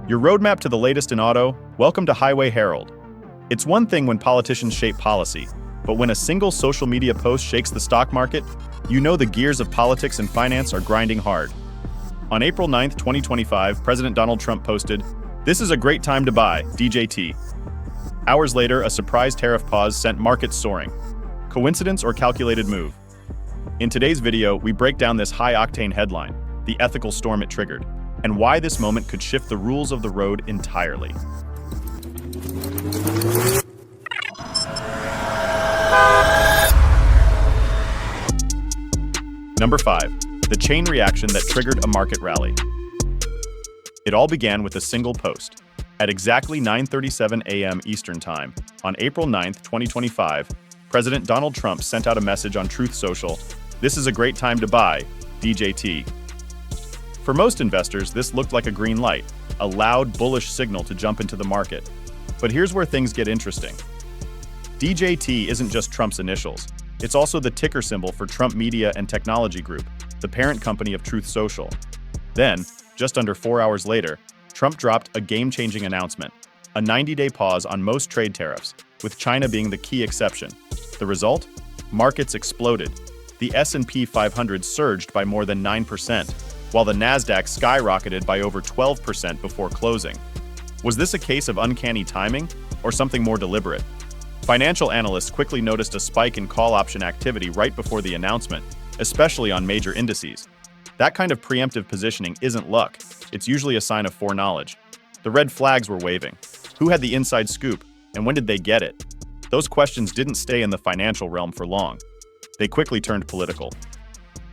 Your roadmap to the latest in auto, welcome to Highway Herald. It's one thing when politicians shape policy, but when a single social media post shakes the stock market, you know the gears of politics and finance are grinding hard. On April 9, 2025, President Donald Trump posted, "This is a great time to buy, DJT." Hours later, a surprise tariff pause sent markets soaring. Coincidence or calculated move? In today's video, we break down this high-octane headline, the ethical storm it triggered, and why this moment could shift the rules of the road entirely. Number 5. The chain reaction that triggered a market rally. It all began with a single post. At exactly 9:37 a.m. Eastern Time, on April 9, 2025, President Donald Trump sent out a message on Truth Social, "This is a great time to buy, DJT." For most investors, this looked like a green light, a loud, bullish signal to jump into the market. But here's where things get interesting. DJT isn't just Trump's initials. It's also the ticker symbol for Trump Media and Technology Group, the parent company of Truth Social. Then, just under 4 hours later, Trump dropped a game-changing announcement, a 90-day pause on most trade tariffs, with China being the key exception. The result? Markets exploded. The S&P 500 surged by more than 9%, while the Nasdaq skyrocketed by over 12% before closing. Was this a case of uncanny timing, or something more deliberate? Financial analysts quickly noticed a spike in call option activity right before the announcement, especially on major indices. That kind of preemptive positioning isn't luck, it's usually a sign of foreknowledge. The red flags were waving. Who had the inside scoop, and when did they get it? Those questions didn't stay in the financial realm for long. They quickly turned political.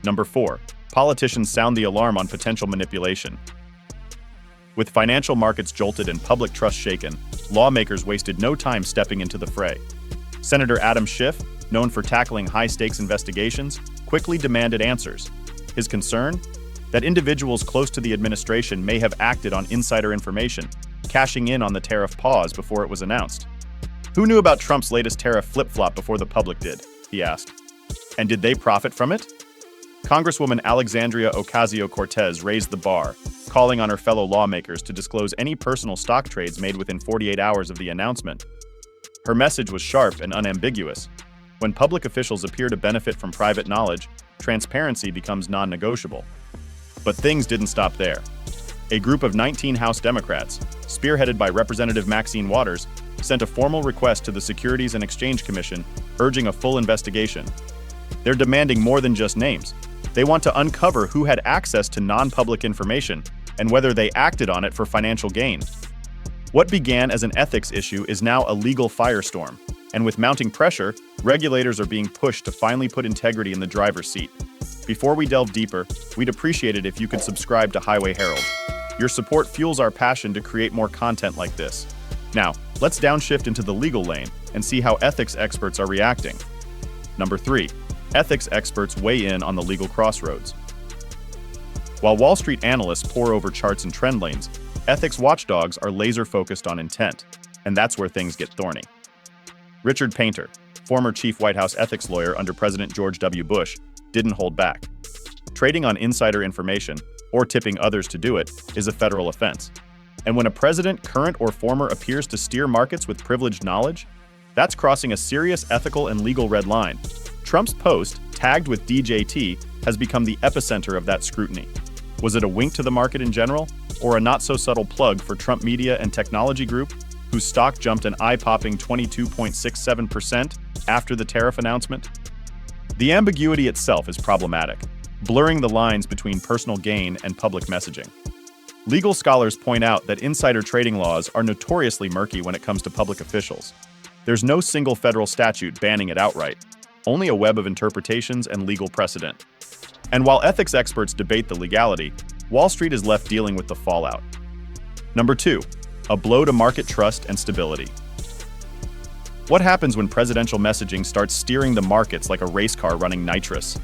Number 4. Politicians sound the alarm on potential manipulation. With financial markets jolted and public trust shaken, lawmakers wasted no time stepping into the fray. Senator Adam Schiff, known for tackling high-stakes investigations, quickly demanded answers. His concern? That individuals close to the administration may have acted on insider information, cashing in on the tariff pause before it was announced. Who knew about Trump's latest tariff flip-flop before the public did? He asked. And did they profit from it? Congresswoman Alexandria Ocasio-Cortez raised the bar, calling on her fellow lawmakers to disclose any personal stock trades made within 48 hours of the announcement. Her message was sharp and unambiguous. When public officials appear to benefit from private knowledge, transparency becomes non-negotiable. But things didn't stop there. A group of 19 House Democrats, spearheaded by Representative Maxine Waters, sent a formal request to the Securities and Exchange Commission urging a full investigation. They're demanding more than just names. They want to uncover who had access to non-public information and whether they acted on it for financial gain. What began as an ethics issue is now a legal firestorm, and with mounting pressure, regulators are being pushed to finally put integrity in the driver's seat. Before we delve deeper, we'd appreciate it if you could subscribe to Highway Herald. Your support fuels our passion to create more content like this. Now, let's downshift into the legal lane and see how ethics experts are reacting. Number 3. Ethics experts weigh in on the legal crossroads. While Wall Street analysts pore over charts and trend lanes, ethics watchdogs are laser-focused on intent, and that's where things get thorny. Richard Painter, former chief White House ethics lawyer under President George W. Bush, didn't hold back. Trading on insider information, or tipping others to do it, is a federal offense. And when a president, current or former, appears to steer markets with privileged knowledge, that's crossing a serious ethical and legal red line. Trump's post, tagged with DJT, has become the epicenter of that scrutiny. Was it a wink to the market in general, or a not-so-subtle plug for Trump Media and Technology Group, whose stock jumped an eye-popping 22.67% after the tariff announcement? The ambiguity itself is problematic, blurring the lines between personal gain and public messaging. Legal scholars point out that insider trading laws are notoriously murky when it comes to public officials. There's no single federal statute banning it outright, only a web of interpretations and legal precedent. And while ethics experts debate the legality, Wall Street is left dealing with the fallout. Number 2. A blow to market trust and stability. What happens when presidential messaging starts steering the markets like a race car running nitrous?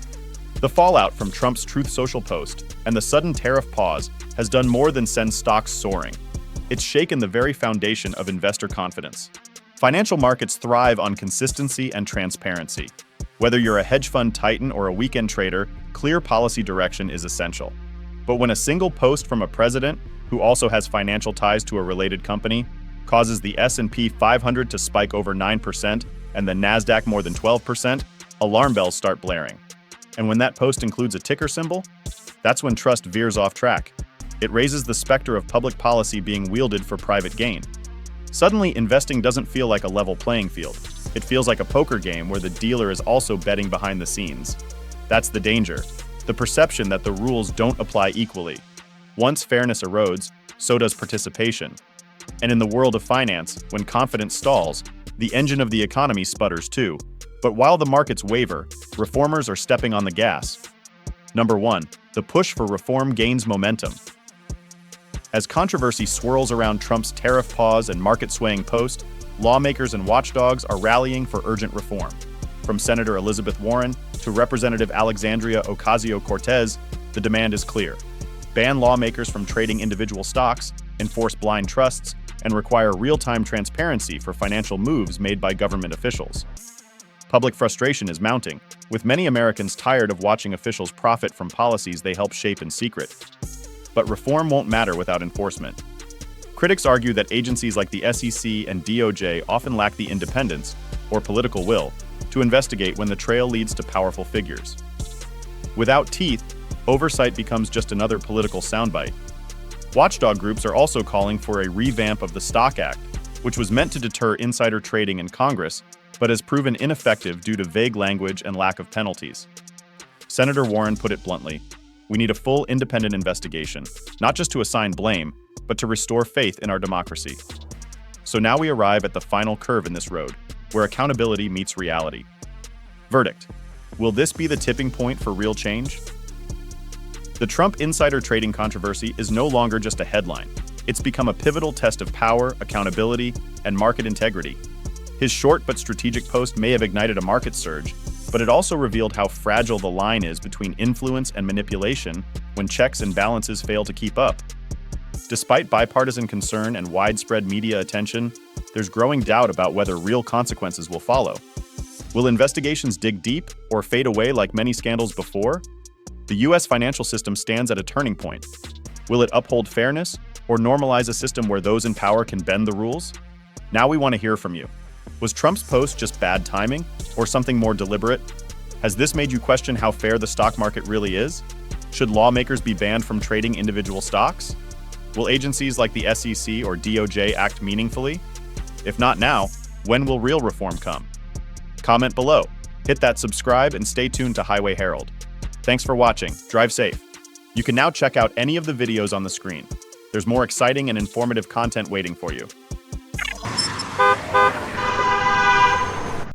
The fallout from Trump's Truth Social post and the sudden tariff pause has done more than send stocks soaring. It's shaken the very foundation of investor confidence. Financial markets thrive on consistency and transparency. Whether you're a hedge fund titan or a weekend trader, clear policy direction is essential. But when a single post from a president, who also has financial ties to a related company, causes the S&P 500 to spike over 9% and the Nasdaq more than 12%, alarm bells start blaring. And when that post includes a ticker symbol, that's when trust veers off track. It raises the specter of public policy being wielded for private gain. Suddenly, investing doesn't feel like a level playing field. It feels like a poker game where the dealer is also betting behind the scenes. That's the danger, the perception that the rules don't apply equally. Once fairness erodes, so does participation. And in the world of finance, when confidence stalls, the engine of the economy sputters too. But while the markets waver, reformers are stepping on the gas. Number 1, the push for reform gains momentum. As controversy swirls around Trump's tariff pause and market-swaying post, lawmakers and watchdogs are rallying for urgent reform. From Senator Elizabeth Warren to Representative Alexandria Ocasio-Cortez, the demand is clear. Ban lawmakers from trading individual stocks, enforce blind trusts, and require real-time transparency for financial moves made by government officials. Public frustration is mounting, with many Americans tired of watching officials profit from policies they help shape in secret. But reform won't matter without enforcement. Critics argue that agencies like the SEC and DOJ often lack the independence, or political will, to investigate when the trail leads to powerful figures. Without teeth, oversight becomes just another political soundbite. Watchdog groups are also calling for a revamp of the Stock Act, which was meant to deter insider trading in Congress, but has proven ineffective due to vague language and lack of penalties. Senator Warren put it bluntly, "We need a full independent investigation, not just to assign blame, but to restore faith in our democracy." So now we arrive at the final curve in this road, where accountability meets reality. Verdict: will this be the tipping point for real change? The Trump insider trading controversy is no longer just a headline. It's become a pivotal test of power, accountability, and market integrity. His short but strategic post may have ignited a market surge, but it also revealed how fragile the line is between influence and manipulation when checks and balances fail to keep up. Despite bipartisan concern and widespread media attention, there's growing doubt about whether real consequences will follow. Will investigations dig deep or fade away like many scandals before? The U.S. financial system stands at a turning point. Will it uphold fairness or normalize a system where those in power can bend the rules? Now we want to hear from you. Was Trump's post just bad timing or something more deliberate? Has this made you question how fair the stock market really is? Should lawmakers be banned from trading individual stocks? Will agencies like the SEC or DOJ act meaningfully? If not now, when will real reform come? Comment below, hit that subscribe, and stay tuned to Highway Herald. Thanks for watching. Drive safe. You can now check out any of the videos on the screen. There's more exciting and informative content waiting for you.